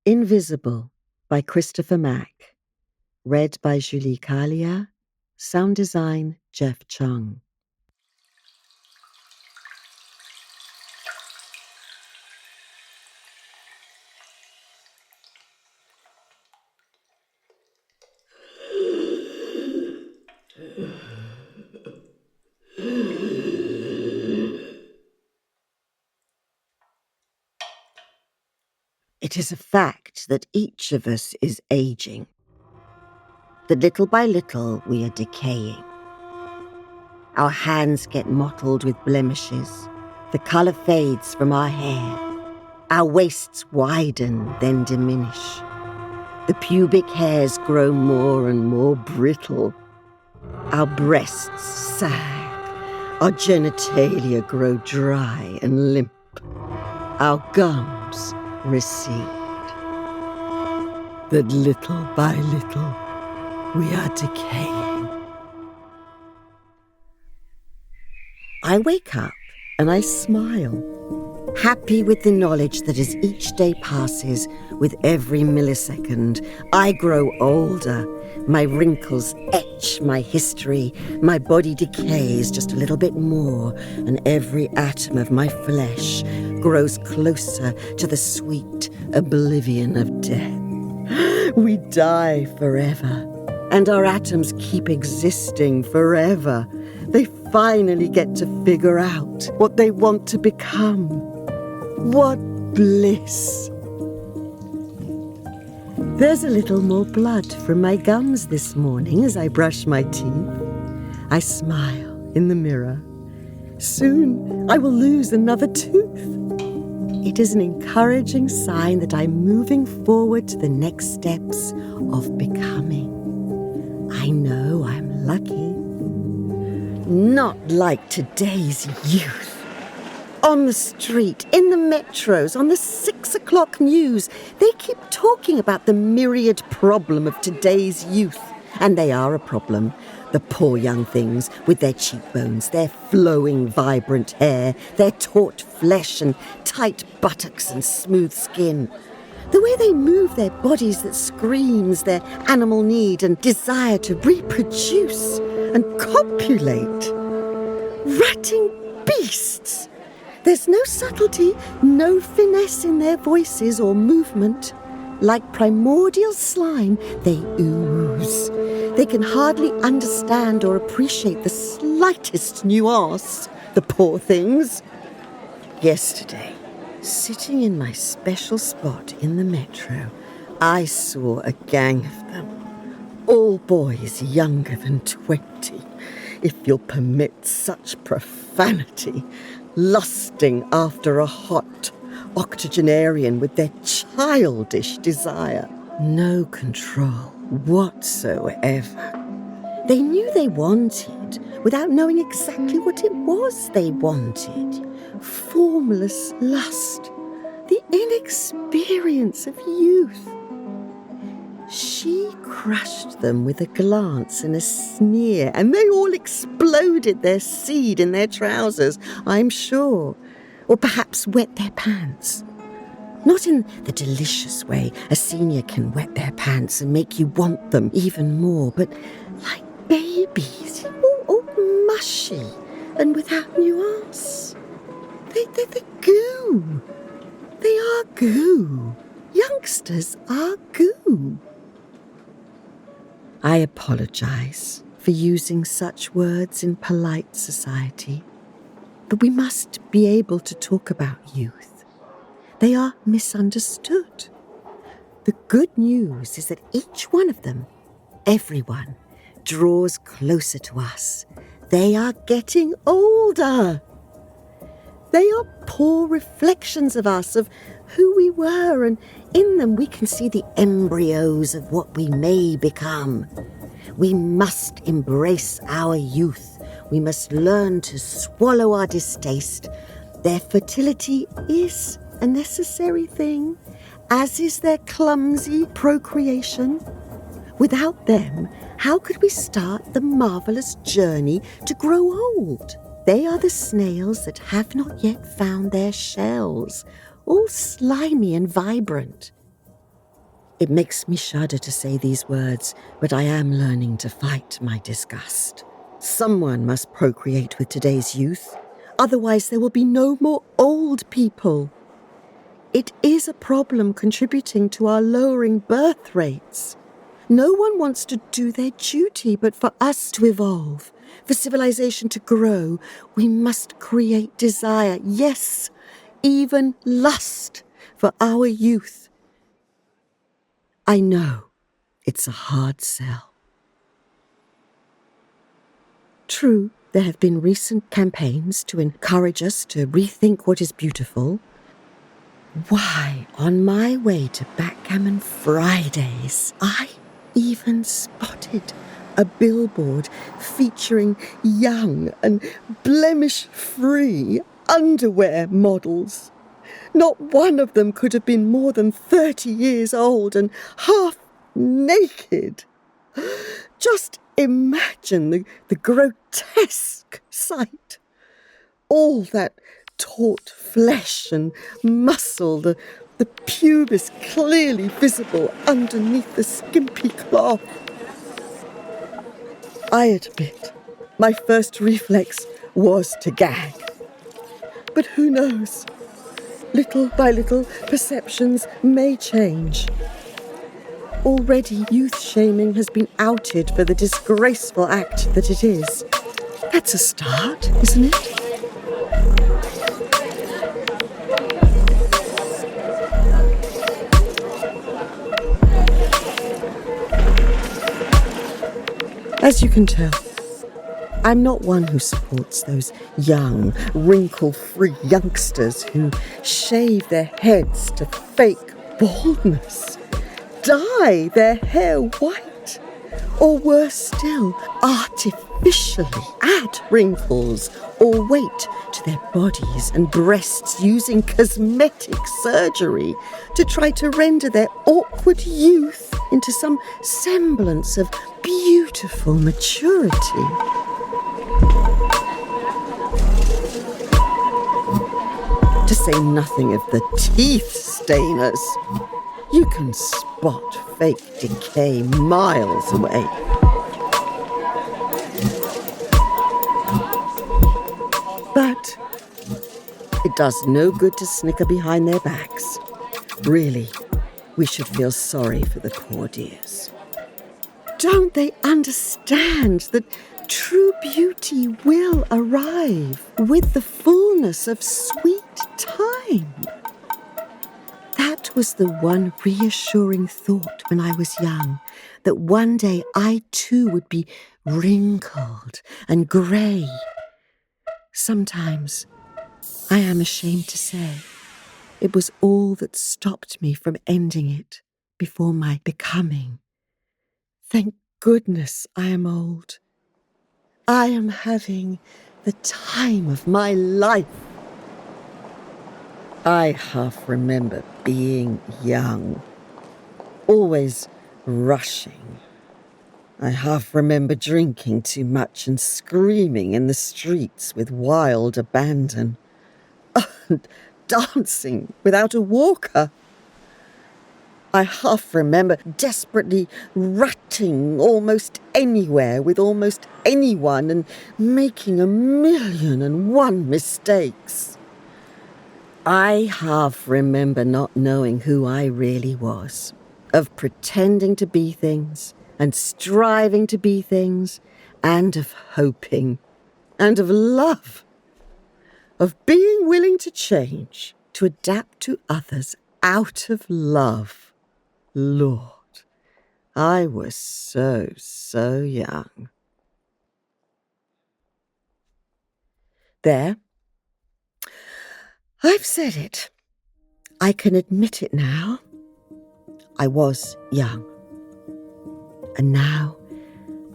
Invisible by Christopher Mack. Read by Kalya. Sound design, Geoff Chong. It is a fact that each of us is aging, that little by little we are decaying. Our hands get mottled with blemishes, the colour fades from our hair, our waists widen then diminish. The pubic hairs grow more and more brittle, our breasts sag, our genitalia grow dry and limp, our gums recede. That little by little we are decaying. I wake up and I smile, happy with the knowledge that as each day passes, with every millisecond, I grow older. My wrinkles etch my history, my body decays just a little bit more, and every atom of my flesh grows closer to the sweet oblivion of death. We die forever, and our atoms keep existing forever. They finally get to figure out what they want to become. What bliss! There's a little more blood from my gums this morning as I brush my teeth. I smile in the mirror. Soon I will lose another tooth. It is an encouraging sign that I'm moving forward to the next steps of becoming. I know I'm lucky. Not like today's youth. On the street, in the metros, on the 6 o'clock news, they keep talking about the myriad problem of today's youth. And they are a problem. The poor young things with their cheekbones, their flowing, vibrant hair, their taut flesh and tight buttocks and smooth skin. The way they move their bodies that screams their animal need and desire to reproduce and copulate. Ratting beasts! There's no subtlety, no finesse in their voices or movement. Like primordial slime, they ooze. They can hardly understand or appreciate the slightest nuance, the poor things. Yesterday, sitting in my special spot in the metro, I saw a gang of them. All boys younger than 20, if you'll permit such profanity, lusting after a hot octogenarian with their childish desire. No control whatsoever. They knew they wanted without knowing exactly what it was they wanted. Formless lust, the inexperience of youth. She crushed them with a glance and a sneer, and they all exploded their seed in their trousers, I'm sure. Or perhaps wet their pants. Not in the delicious way a senior can wet their pants and make you want them even more, but like babies, all mushy and without nuance. They're goo. They are goo. Youngsters are goo. I apologize for using such words in polite society, but we must be able to talk about youth. They are misunderstood. The good news is that each one of them, everyone, draws closer to us. They are getting older. They are poor reflections of us, of who we were, and in them we can see the embryos of what we may become. We must embrace our youth. We must learn to swallow our distaste. Their fertility is a necessary thing, as is their clumsy procreation. Without them, how could we start the marvellous journey to grow old? They are the snails that have not yet found their shells, all slimy and vibrant. It makes me shudder to say these words, but I am learning to fight my disgust. Someone must procreate with today's youth, otherwise there will be no more old people. It is a problem contributing to our lowering birth rates. No one wants to do their duty, but for us to evolve, for civilization to grow, we must create desire, yes, even lust for our youth. I know it's a hard sell. True, there have been recent campaigns to encourage us to rethink what is beautiful. Why, on my way to Backgammon Fridays, I even spotted a billboard featuring young and blemish-free underwear models. Not one of them could have been more than 30 years old and half naked. Just imagine the grotesque sight. All that taut flesh and muscle, the pubis clearly visible underneath the skimpy cloth. I admit, my first reflex was to gag. But who knows? Little by little, perceptions may change. Already, youth shaming has been outed for the disgraceful act that it is. That's a start, isn't it? As you can tell, I'm not one who supports those young, wrinkle-free youngsters who shave their heads to fake baldness, dye their hair white, or worse still, artificially add wrinkles or weight to their bodies and breasts using cosmetic surgery to try to render their awkward youth into some semblance of beautiful maturity. To say nothing of the teeth stainers. You can spot fake decay miles away. But it does no good to snicker behind their backs. Really, we should feel sorry for the poor dears. Don't they understand that true beauty will arrive with the fullness of sweet time? That was the one reassuring thought when I was young, that one day I too would be wrinkled and grey. Sometimes, I am ashamed to say, it was all that stopped me from ending it before my becoming. Thank goodness I am old. I am having the time of my life. I half remember being young, always rushing. I half remember drinking too much and screaming in the streets with wild abandon. And dancing without a walker. I half remember desperately rutting almost anywhere with almost anyone and making 1,000,001 mistakes. I half remember not knowing who I really was, of pretending to be things and striving to be things, and of hoping, and of love, of being willing to change, to adapt to others out of love. Lord, I was so young. There. I've said it. I can admit it now. I was young. And now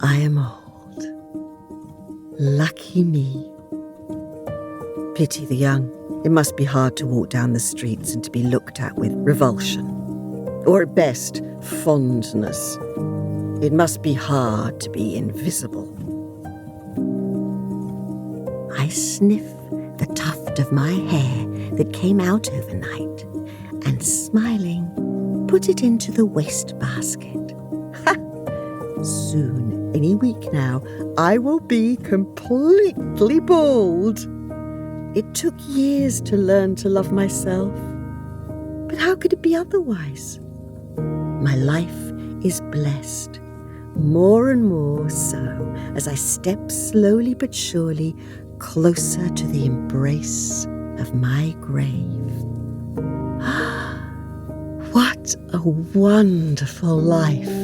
I am old. Lucky me. Pity the young. It must be hard to walk down the streets and to be looked at with revulsion. Or at best, fondness. It must be hard to be invisible. I sniff the tuft of my hair that came out overnight, and smiling, put it into the wastebasket. Ha! Soon, any week now, I will be completely bald. It took years to learn to love myself. But how could it be otherwise? My life is blessed, more and more so as I step slowly but surely closer to the embrace of my grave. What a wonderful life!